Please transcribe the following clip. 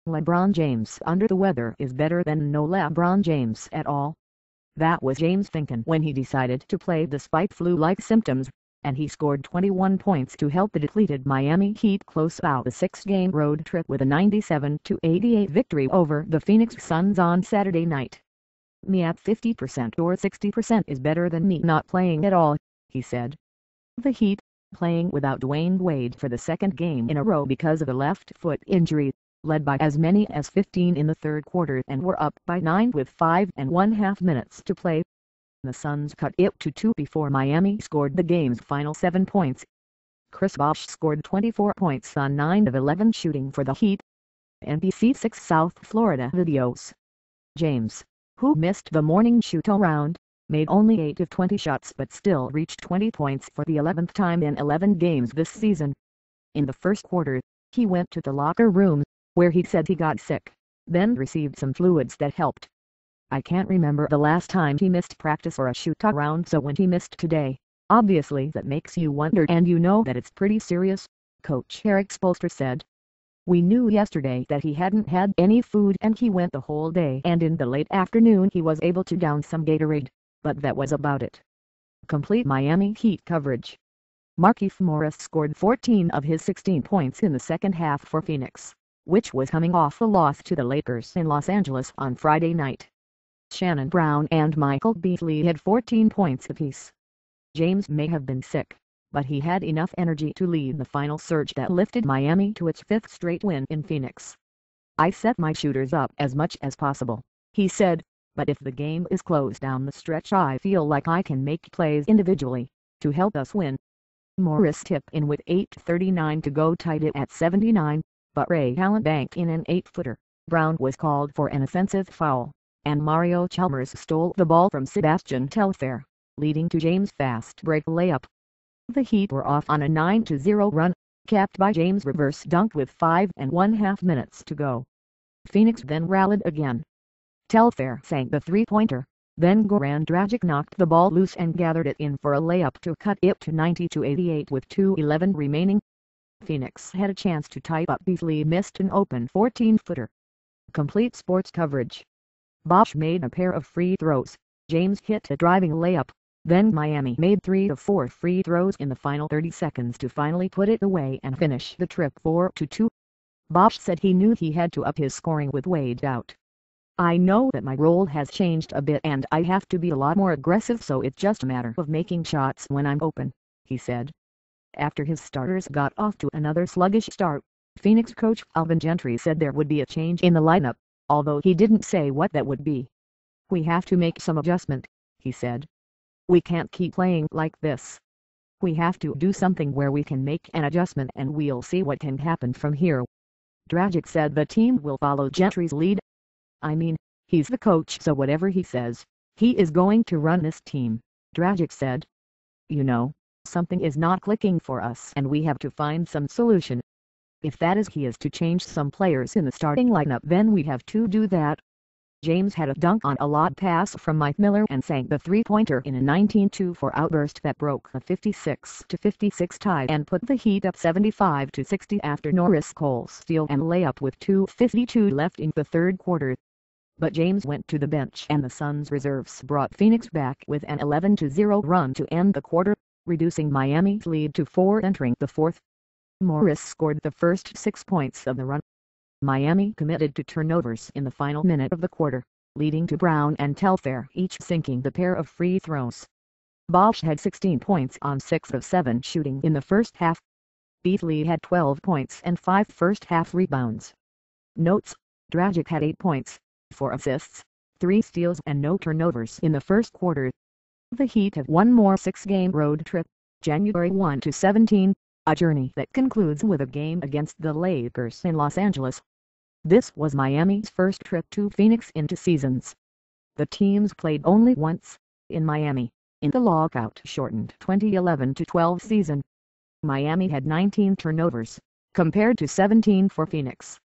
LeBron James under the weather is better than no LeBron James at all. That was James thinking when he decided to play despite flu-like symptoms, and he scored 21 points to help the depleted Miami Heat close out a 6-game road trip with a 97-88 victory over the Phoenix Suns on Saturday night. "Me at 50% or 60% is better than me not playing at all," he said. The Heat, playing without Dwayne Wade for the second game in a row because of a left foot injury, led by as many as 15 in the third quarter and were up by 9 with 5.5 minutes to play. The Suns cut it to 2 before Miami scored the game's final 7 points. Chris Bosh scored 24 points on 9 of 11 shooting for the Heat. NBC6 South Florida videos. James, who missed the morning shoot-around, made only 8 of 20 shots but still reached 20 points for the 11th time in 11 games this season. In the first quarter, he went to the locker room, where he said he got sick, then received some fluids that helped. "I can't remember the last time he missed practice or a shoot-around, so when he missed today, obviously that makes you wonder, and you know that it's pretty serious," Coach Erik Spoelstra said. "We knew yesterday that he hadn't had any food and he went the whole day, and in the late afternoon he was able to down some Gatorade, but that was about it." Complete Miami Heat coverage. Markieff Morris scored 14 of his 16 points in the second half for Phoenix, which was coming off a loss to the Lakers in Los Angeles on Friday night. Shannon Brown and Michael Beasley had 14 points apiece. James may have been sick, but he had enough energy to lead the final surge that lifted Miami to its 5th straight win in Phoenix. "I set my shooters up as much as possible," he said, "but if the game is close down the stretch I feel like I can make plays individually to help us win." Morris tipped in with 8:39 to go, tied it at 79, but Ray Allen banked in an 8-footer. Brown was called for an offensive foul, and Mario Chalmers stole the ball from Sebastian Telfair, leading to James' fast break layup. The Heat were off on a 9-0 run, capped by James' reverse dunk with 5.5 minutes to go. Phoenix then rallied again. Telfair sank the three-pointer, then Goran Dragic knocked the ball loose and gathered it in for a layup to cut it to 90-88 with 2:11 remaining. Phoenix had a chance to tie up. Beasley missed an open 14-footer. Complete sports coverage. Bosh made a pair of free throws, James hit a driving layup, then Miami made 3 of 4 free throws in the final 30 seconds to finally put it away and finish the trip 4-2. Bosh said he knew he had to up his scoring with Wade out. "I know that my role has changed a bit and I have to be a lot more aggressive, so it's just a matter of making shots when I'm open," he said. After his starters got off to another sluggish start, Phoenix coach Alvin Gentry said there would be a change in the lineup, although he didn't say what that would be. "We have to make some adjustment," he said. "We can't keep playing like this. We have to do something where we can make an adjustment and we'll see what can happen from here." Dragic said the team will follow Gentry's lead. "I mean, he's the coach, so whatever he says, he is going to run this team," Dragic said. "You know, something is not clicking for us and we have to find some solution. If that is he is to change some players in the starting lineup, then we have to do that." James had a dunk on a lob pass from Mike Miller and sank the three-pointer in a 19-4 outburst that broke a 56-56 tie and put the Heat up 75-60 after Norris Cole's steal and layup with 2:52 left in the third quarter. But James went to the bench and the Suns' reserves brought Phoenix back with an 11-0 run to end the quarter, reducing Miami's lead to 4 entering the fourth. Morris scored the first 6 points of the run. Miami committed to turnovers in the final minute of the quarter, leading to Brown and Telfair each sinking the pair of free throws. Bosh had 16 points on 6 of 7 shooting in the first half. Beasley had 12 points and 5 first-half rebounds. Notes: Dragic had 8 points, 4 assists, 3 steals and no turnovers in the first quarter. The Heat have one more 6-game road trip, January 1-17, a journey that concludes with a game against the Lakers in Los Angeles. This was Miami's first trip to Phoenix in 2 seasons. The teams played only once, in Miami, in the lockout-shortened 2011-12 season. Miami had 19 turnovers, compared to 17 for Phoenix.